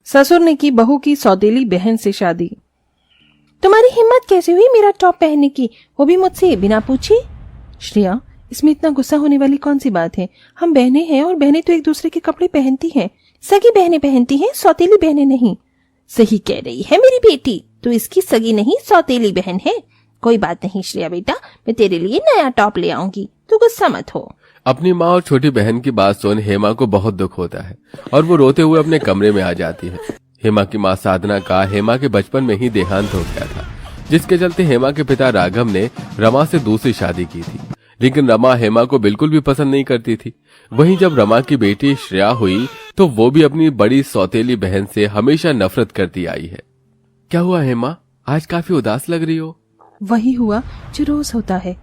ससुर ने की बहू की सौतेली बहन से शादी। तुम्हारी हिम्मत कैसे हुई मेरा टॉप पहनने की, वो भी मुझसे बिना पूछे? श्रेया, इसमें इतना गुस्सा होने वाली कौन सी बात है? हम बहनें हैं और बहनें तो एक दूसरे के कपड़े पहनती हैं। सगी बहनें पहनती हैं, सौतेली बहनें नहीं। सही कह रही है मेरी बेटी, तो इसकी सगी नहीं सौतेली बहन है। कोई बात नहीं श्रेया बेटा, मैं तेरे लिए नया टॉप ले आऊंगी, तू गुस्सा मत हो। अपनी माँ और छोटी बहन की बात सुन हेमा को बहुत दुख होता है और वो रोते हुए अपने कमरे में आ जाती है। हेमा की माँ साधना का हेमा के बचपन में ही देहांत हो गया था, जिसके चलते हेमा के पिता राघव ने रमा से दूसरी शादी की थी। लेकिन रमा हेमा को बिल्कुल भी पसंद नहीं करती थी। वहीं जब रमा की बेटी श्रेया हुई तो वो भी अपनी बड़ी सौतेली बहन से हमेशा नफरत करती आई है। क्या हुआ हेमा, आज काफी उदास लग रही हो? वही हुआ जो रोज होता है।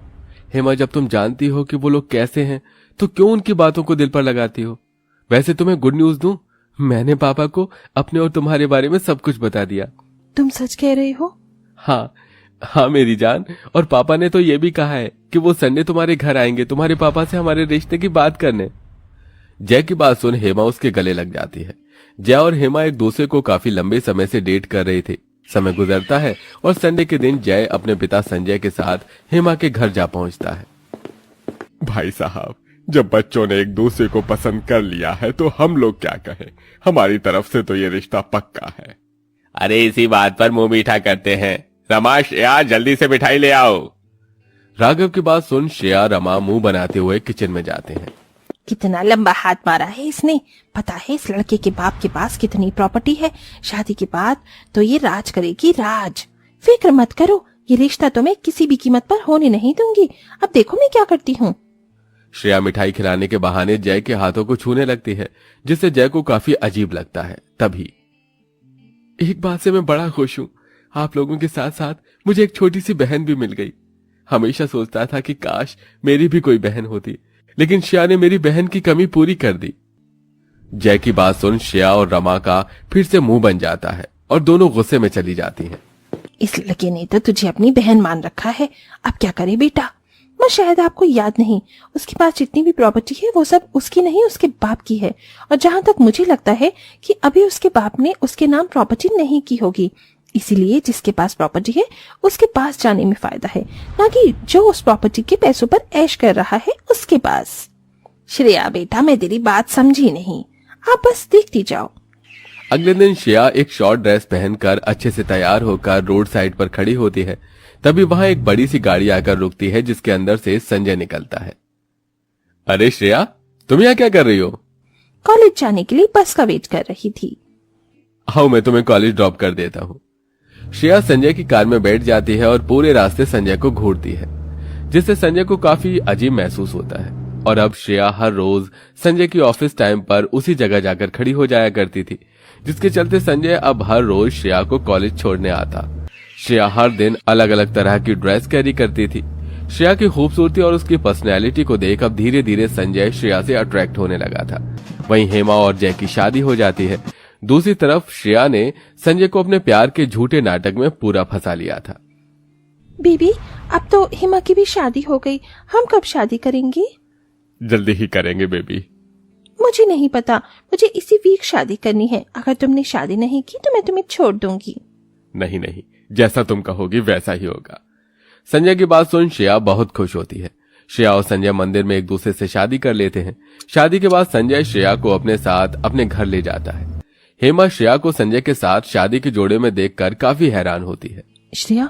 हेमा, जब तुम जानती हो कि वो लोग कैसे हैं तो क्यों उनकी बातों को दिल पर लगाती हो? वैसे तुम्हें गुड न्यूज दूं, मैंने पापा को अपने और तुम्हारे बारे में सब कुछ बता दिया। तुम सच कह रहे हो? हाँ मेरी जान, और पापा ने तो ये भी कहा है कि वो संडे तुम्हारे घर आएंगे तुम्हारे पापा से हमारे रिश्ते की बात करने। जय की बात सुन हेमा उसके गले लग जाती है। जय और हेमा एक दूसरे को काफी लंबे समय से डेट कर रहे थे। समय गुजरता है और संडे के दिन जय अपने पिता संजय के साथ हेमा के घर जा पहुंचता है। भाई साहब, जब बच्चों ने एक दूसरे को पसंद कर लिया है तो हम लोग क्या कहें, हमारी तरफ से तो ये रिश्ता पक्का है। अरे इसी बात पर मुंह मीठा करते हैं। रमा, श्रेया, जल्दी से मिठाई ले आओ। राघव की बात सुन श्रेया रमा मुंह बनाते हुए किचन में जाते हैं। कितना लंबा हाथ मारा है इसने। पता है इस लड़के के बाप के पास कितनी प्रॉपर्टी है। शादी के बाद तो ये राज करेगी, राज। फिक्र मत करो, ये रिश्ता तो मैं किसी भी कीमत पर होने नहीं दूंगी। अब देखो मैं क्या करती हूँ। श्रेया मिठाई खिलाने के बहाने जय के हाथों को छूने लगती है, जिससे जय को काफी अजीब लगता है। तभी एक बात से मैं बड़ा खुश हूँ, आप लोगों के साथ साथ मुझे एक छोटी सी बहन भी मिल गई। हमेशा सोचता था कि काश मेरी भी कोई बहन होती, लेकिन श्रेया ने मेरी बहन की कमी पूरी कर दी। जय की बात सुन श्रेया और रमा का फिर से मुंह बन जाता है और दोनों गुस्से में चली जाती हैं। इस लड़के ने तो तुझे अपनी बहन मान रखा है, अब क्या करे बेटा? मैं शायद आपको याद नहीं, उसके पास जितनी भी प्रॉपर्टी है वो सब उसकी नहीं उसके बाप की है। और जहां तक मुझे लगता है कि अभी उसके बाप ने उसके नाम प्रॉपर्टी नहीं की होगी, इसीलिए जिसके पास प्रॉपर्टी है उसके पास जाने में फायदा है, ना कि जो उस प्रॉपर्टी के पैसों पर ऐश कर रहा है उसके पास। श्रेया बेटा, मैं तेरी बात समझी नहीं, आप बस देखती जाओ। अगले दिन श्रेया एक शॉर्ट ड्रेस पहनकर अच्छे से तैयार होकर रोड साइड पर खड़ी होती है। तभी वहां एक बड़ी सी गाड़ी आकर रुकती है, जिसके अंदर से संजय निकलता है। अरे श्रेया, तुम यहाँ क्या कर रही हो? कॉलेज जाने के लिए बस का वेट कर रही थी। आओ मैं तुम्हें कॉलेज ड्रॉप कर देता हूँ। श्रेया संजय की कार में बैठ जाती है और पूरे रास्ते संजय को घूरती है, जिससे संजय को काफी अजीब महसूस होता है। और अब श्रेया हर रोज संजय की ऑफिस टाइम पर उसी जगह जाकर खड़ी हो जाया करती थी, जिसके चलते संजय अब हर रोज श्रेया को कॉलेज छोड़ने आता। श्रेया हर दिन अलग अलग तरह की ड्रेस कैरी करती थी। श्रेया की खूबसूरती और उसकी पर्सनैलिटी को देख अब धीरे धीरे संजय श्रेया से अट्रैक्ट होने लगा था। वहीं हेमा और जय की शादी हो जाती है। दूसरी तरफ श्रेया ने संजय को अपने प्यार के झूठे नाटक में पूरा फंसा लिया था। बेबी, अब तो हेमा की भी शादी हो गई, हम कब शादी करेंगे? जल्दी ही करेंगे बेबी। मुझे नहीं पता, मुझे इसी वीक शादी करनी है। अगर तुमने शादी नहीं की तो मैं तुम्हें छोड़ दूंगी। नहीं नहीं, जैसा तुम कहोगी वैसा ही होगा। संजय की बात सुन श्रेया बहुत खुश होती है। श्रेया और संजय मंदिर में एक दूसरे से शादी कर लेते हैं। शादी के बाद संजय श्रेया को अपने साथ अपने घर ले जाता है। हेमा श्रेया को संजय के साथ शादी के जोड़े में देखकर काफी हैरान होती है। श्रेया,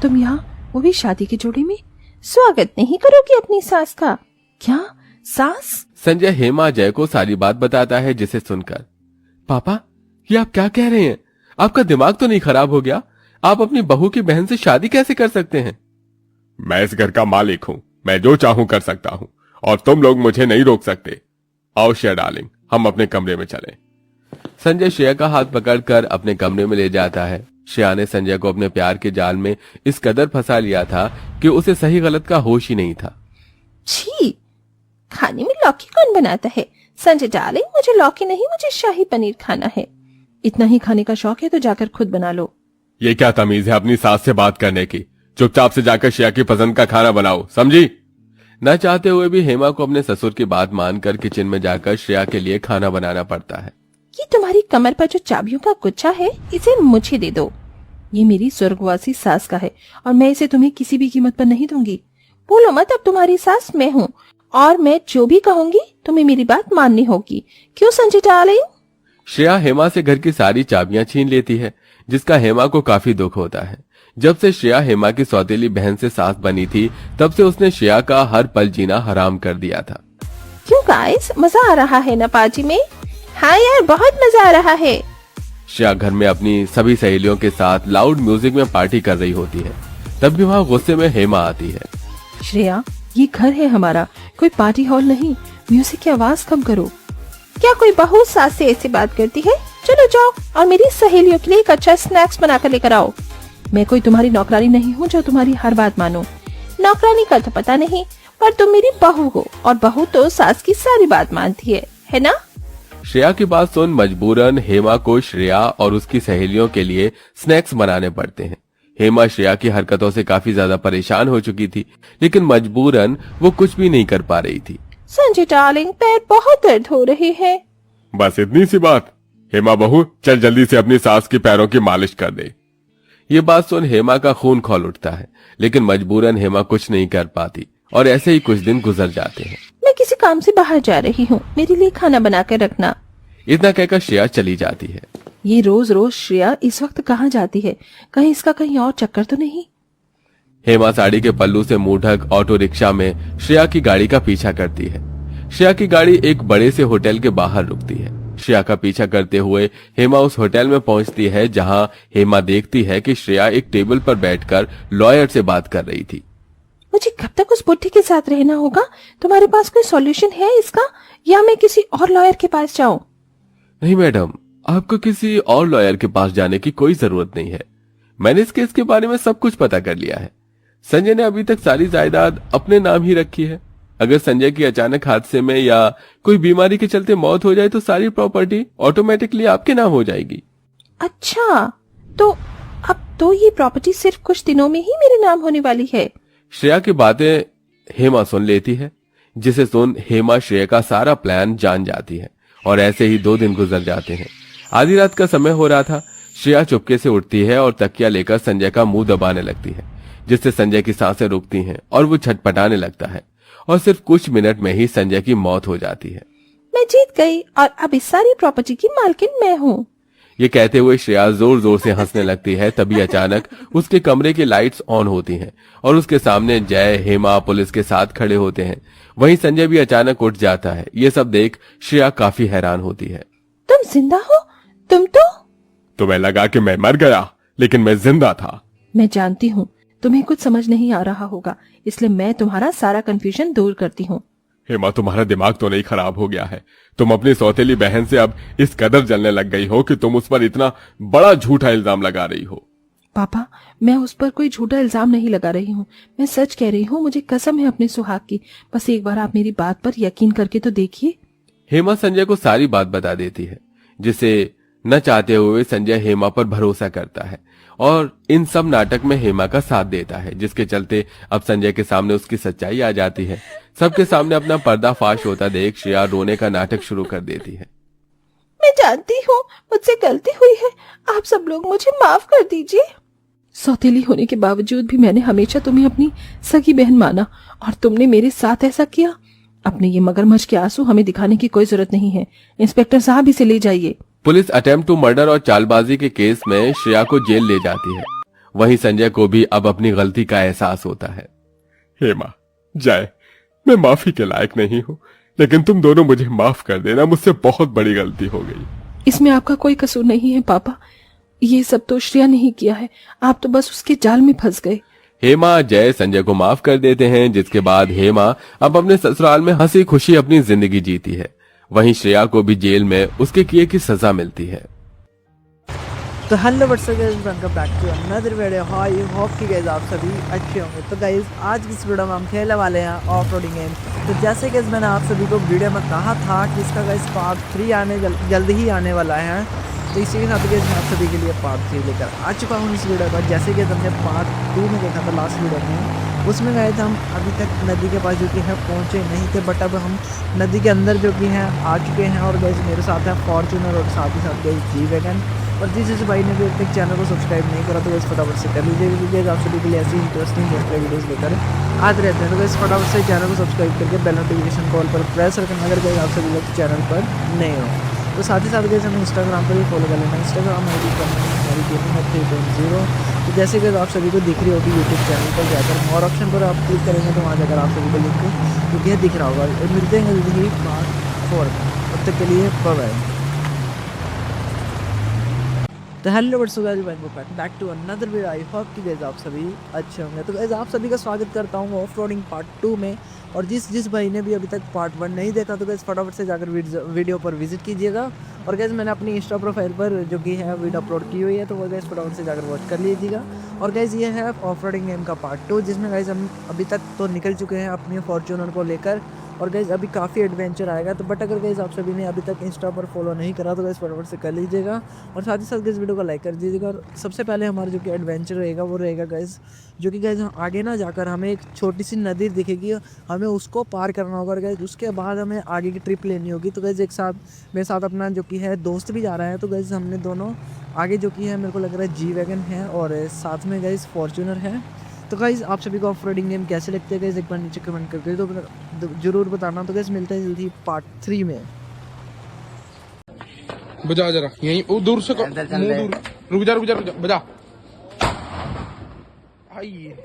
तुम यहाँ, वो भी शादी के जोड़े में? स्वागत नहीं करोगी अपनी सास का? क्या सास? संजय हेमा जय को सारी बात बताता है, जिसे सुनकर पापा, ये आप क्या कह रहे हैं? आपका दिमाग तो नहीं खराब हो गया? आप अपनी बहू की बहन से शादी कैसे कर सकते हैं? मैं इस घर का मालिक हूँ, मैं जो चाहूं कर सकता हूँ और तुम लोग मुझे नहीं रोक सकते। आओ श्रेया डार्लिंग, हम अपने कमरे में चलें। संजय श्रेया का हाथ पकड़कर अपने कमरे में ले जाता है। श्रेया ने संजय को अपने प्यार के जाल में इस कदर फंसा लिया था कि उसे सही गलत का होश ही नहीं था। छी, खाने में लौकी कौन बनाता है? संजय डार्लिंग, मुझे लौकी नहीं, मुझे शाही पनीर खाना है। इतना ही खाने का शौक है तो जाकर खुद बना लो। ये क्या तमीज है अपनी सास से बात करने की? चुपचाप से जाकर श्रेया की पसंद का खाना बनाओ, समझी? न चाहते हुए भी हेमा को अपने ससुर की बात मानकर किचन में जाकर श्रेया के लिए खाना बनाना पड़ता है। ये तुम्हारी कमर पर जो चाबियों का गुच्छा है इसे मुझे दे दो। ये मेरी स्वर्गवासी सास का है और मैं इसे तुम्हें किसी भी कीमत पर नहीं दूंगी। बोलो मत, अब तुम्हारी सास मैं हूँ और मैं जो भी कहूंगी तुम्हें मेरी बात माननी होगी। क्यों संजय डार्लिंग? श्रेया हेमा से घर की सारी चाबियां छीन लेती है, जिसका हेमा को काफी दुख होता है। जब से श्रेया हेमा की सौतेली बहन से सास बनी थी, तब से उसने श्रेया का हर पल जीना हराम कर दिया था। क्यों गाइस, मजा आ रहा है ना पार्टी में? हाँ यार, बहुत मजा आ रहा है। श्रेया घर में अपनी सभी सहेलियों के साथ लाउड म्यूजिक में पार्टी कर रही होती है, तब भी वहाँ गुस्से में हेमा आती है। श्रेया, ये घर है हमारा, कोई पार्टी हॉल नहीं। म्यूजिक की आवाज कम करो। क्या कोई बहू सास से ऐसी बात करती है? चलो जाओ और मेरी सहेलियों के लिए एक अच्छा स्नैक्स बनाकर लेकर आओ। मैं कोई तुम्हारी नौकरानी नहीं हूँ जो तुम्हारी हर बात मानो। नौकरानी का तो पता नहीं, पर तुम मेरी बहू हो और बहू तो सास की सारी बात मानती है ना? श्रेया की बात सुन मजबूरन हेमा को श्रेया और उसकी सहेलियों के लिए स्नैक्स बनाने पड़ते हैं। हेमा श्रेया की हरकतों से काफी ज्यादा परेशान हो चुकी थी, लेकिन मजबूरन वो कुछ भी नहीं कर पा रही थी। संजय डार्लिंग, पैर बहुत दर्द हो रहे हैं। बस इतनी सी बात? हेमा बहू, चल जल्दी से अपनी सास की पैरों की मालिश कर दे। ये बात सुन हेमा का खून खौल उठता है, लेकिन मजबूरन हेमा कुछ नहीं कर पाती और ऐसे ही कुछ दिन गुजर जाते हैं। मैं किसी काम से बाहर जा रही हूँ, मेरे लिए खाना बना कर रखना। इतना कहकर श्रेया चली जाती है। ये रोज रोज श्रेया इस वक्त कहाँ जाती है? कहीं इसका कहीं और चक्कर तो नहीं? हेमा साड़ी के पल्लू से मुंह ढक ऑटो रिक्शा में श्रेया की गाड़ी का पीछा करती है। श्रेया की गाड़ी एक बड़े से होटल के बाहर रुकती है। श्रेया का पीछा करते हुए हेमा उस होटल में पहुंचती है, जहां हेमा देखती है कि श्रेया एक टेबल पर बैठकर लॉयर से बात कर रही थी। मुझे कब तक उस बुढ़ी के साथ रहना होगा? तुम्हारे पास कोई सॉल्यूशन है इसका, या मैं किसी और लॉयर के पास जाऊं? नहीं मैडम, आपको किसी और लॉयर के पास जाने की कोई जरूरत नहीं है। मैंने इस केस के बारे में सब कुछ पता कर लिया है। संजय ने अभी तक सारी जायदाद अपने नाम ही रखी है। अगर संजय की अचानक हादसे में या कोई बीमारी के चलते मौत हो जाए तो सारी प्रॉपर्टी ऑटोमेटिकली आपके नाम हो जाएगी। अच्छा, तो अब तो ये प्रॉपर्टी सिर्फ कुछ दिनों में ही मेरे नाम होने वाली है। श्रेया की बातें हेमा सुन लेती है, जिसे सुन हेमा श्रेया का सारा प्लान जान जाती है और ऐसे ही 2 दिन गुजर जाते हैं। आधी रात का समय हो रहा था। श्रेया चुपके से उठती है और तकिया लेकर संजय का मुंह दबाने लगती है, जिससे संजय की सांसें रुकती हैं और वो छटपटाने लगता है और सिर्फ कुछ मिनट में ही संजय की मौत हो जाती है। मैं जीत गई और अब इस सारी प्रॉपर्टी की मालकिन मैं हूँ। ये कहते हुए श्रेया जोर जोर से हंसने लगती है। तभी अचानक उसके कमरे की लाइट्स ऑन होती हैं और उसके सामने जय, हेमा पुलिस के साथ खड़े होते हैं। वहीं संजय भी अचानक उठ जाता है। ये सब देख श्रेया काफी हैरान होती है। तुम जिंदा हो? तुम तो तुम्हें लगा कि मैं मर गया, लेकिन मैं जिंदा था। मैं जानती हूँ तुम्हें कुछ समझ नहीं आ रहा होगा, इसलिए मैं तुम्हारा सारा कंफ्यूजन दूर करती हूँ। हेमा, तुम्हारा दिमाग तो नहीं खराब हो गया है? तुम अपनी सौतेली बहन से अब इस कदर जलने लग गई हो कि तुम उस पर इतना बड़ा झूठा इल्जाम लगा रही हो। पापा, मैं उस पर कोई झूठा इल्जाम नहीं लगा रही हूँ, मैं सच कह रही हूँ। मुझे कसम है अपने सुहाग की। बस एक बार आप मेरी बात पर यकीन करके तो देखिए। हेमा संजय को सारी बात बता देती है, जिसे न चाहते हुए संजय हेमा पर भरोसा करता है और इन सब नाटक में हेमा का साथ देता है, जिसके चलते अब संजय के सामने उसकी सच्चाई आ जाती है। सबके सामने अपना पर्दाफाश होता देख श्रेया रोने का नाटक शुरू कर देती है। मैं जानती हूँ मुझसे गलती हुई है, आप सब लोग मुझे माफ कर दीजिए। सौतेली होने के बावजूद भी मैंने हमेशा तुम्हें अपनी सगी बहन माना और तुमने मेरे साथ ऐसा किया। अपने ये मगरमच्छ के आंसू हमें दिखाने की कोई जरूरत नहीं है। इंस्पेक्टर साहब, इसे ले जाइए। पुलिस अटेम्प्ट टू मर्डर और चालबाजी के केस में श्रेया को जेल ले जाती है। वहीं संजय को भी अब अपनी गलती का एहसास होता है। हेमा, जय, मैं माफी के लायक नहीं हूँ, लेकिन तुम दोनों मुझे माफ कर देना। मुझसे बहुत बड़ी गलती हो गई। इसमें आपका कोई कसूर नहीं है पापा। ये सब तो श्रेया ने ही किया है, आप तो बस उसके जाल में फंस गए। हेमा, जय संजय को माफ कर देते हैं, जिसके बाद हेमा अब अपने ससुराल में हंसी खुशी अपनी जिंदगी जीती है। वहीं श्रेया को भी जेल में उसके किए की सजा मिलती है। तो hello what's up guys, welcome back to another video. I hope कि गाइस आप सभी अच्छे होंगे। तो गाइस आज की इस वीडियो में हम खेलने वाले हैं ऑफ रोडिंग गेम। तो जैसे कि मैंने आप सभी को वीडियो में कहा था कि इसका गाइस पार्ट 3 आने जल्द ही आने वाला है। तो इसी के साथ गाइस मैं आप सभी के लिए पार्ट 3 लेकर आ चुका हूँ इस वीडियो का। जैसे कि हमने पार्ट 2 में देखा था लास्ट वीडियो में, उसमें गए थे हम। अभी तक नदी के पास जो कि है पहुँचे नहीं थे, बट अब हम नदी के अंदर जो कि है आ चुके हैं। और गैस मेरे साथ है फॉर्च्यूनर और साथ ही साथ गए जी वैगन। और जिस भाई ने भी अपने चैनल को सब्सक्राइब नहीं करा तो गैस फटाफट से कर लीजिएगा, क्योंकि आप सभी के लिए ऐसी इंटरेस्टिंग वीडियोस लेकर आते रहते हैं। तो गैस फटाफट से चैनल को सब्सक्राइब करके बेल नोटिफिकेशन कॉल पर प्रेस रखना अगर गए आप सभी लोग चैनल पर नए हो। तो साथ ही साथ गैस हमें इंस्टाग्राम पर भी फॉलो कर लेना। इंस्टाग्राम आई डी करना हमारी गेमिंग है 3.0। तो जैसे कि आप सभी को दिख रही होगी यूट्यूब चैनल पर जाकर मोर ऑप्शन पर आप क्लिक करेंगे तो वहाँ जाकर आप सभी को लिंक क्योंकि ये दिख रहा होगा। मिलते हैं जल्दी ही पार्ट 4 में, तब तक के लिए बाय बाय। तो hello what's up guys, welcome back to another video. I hope कि गाइस आप सभी अच्छे होंगे। तो गाइस आप सभी का स्वागत करता हूँ ऑफ रोडिंग पार्ट 2 में। और जिस भाई ने भी अभी तक पार्ट 1 नहीं देखा तो गाइस फटाफट से जाकर वीडियो पर विजिट कीजिएगा। और गाइस मैंने अपनी इंस्टा प्रोफाइल पर जो कि है वीडियो अपलोड की हुई है, तो वो गाइस फटाफट से जाकर वॉच कर लीजिएगा। और गाइस ये है ऑफ रोडिंग गेम का पार्ट 2, जिसमें गाइस हम अभी तक तो निकल चुके हैं अपनी फॉर्च्यूनर को लेकर। और गाइस अभी काफ़ी एडवेंचर आएगा। तो बट अगर गाइस आप सभी ने अभी तक इंस्टा पर फॉलो नहीं करा तो गाइस फटाफट से कर लीजिएगा। और साथ ही साथ गाइस वीडियो को लाइक कर दीजिएगा। और सबसे पहले हमारा जो कि एडवेंचर रहेगा वो रहेगा गाइस, जो कि गाइस आगे ना जाकर हमें एक छोटी सी नदी दिखेगी, हमें उसको पार करना होगा गाइस। उसके बाद हमें आगे की ट्रिप लेनी होगी। तो गाइस एक साथ मेरे साथ अपना जो कि है दोस्त भी जा रहा है। तो गाइस हमने दोनों आगे जो कि है मेरे को लग रहा है जी वैगन है और साथ में गाइस फॉर्च्यूनर है। तो गाइस आप सभी को ऑफ रोडिंग गेम कैसे लगते हैं गाइस एक बार नीचे कमेंट करके तो जरूर बताना। तो गाइस मिलते हैं जल्दी पार्ट 3 में। बजा जरा यहीं वो दूर से मुंह दूर रुक जा बजा आइए।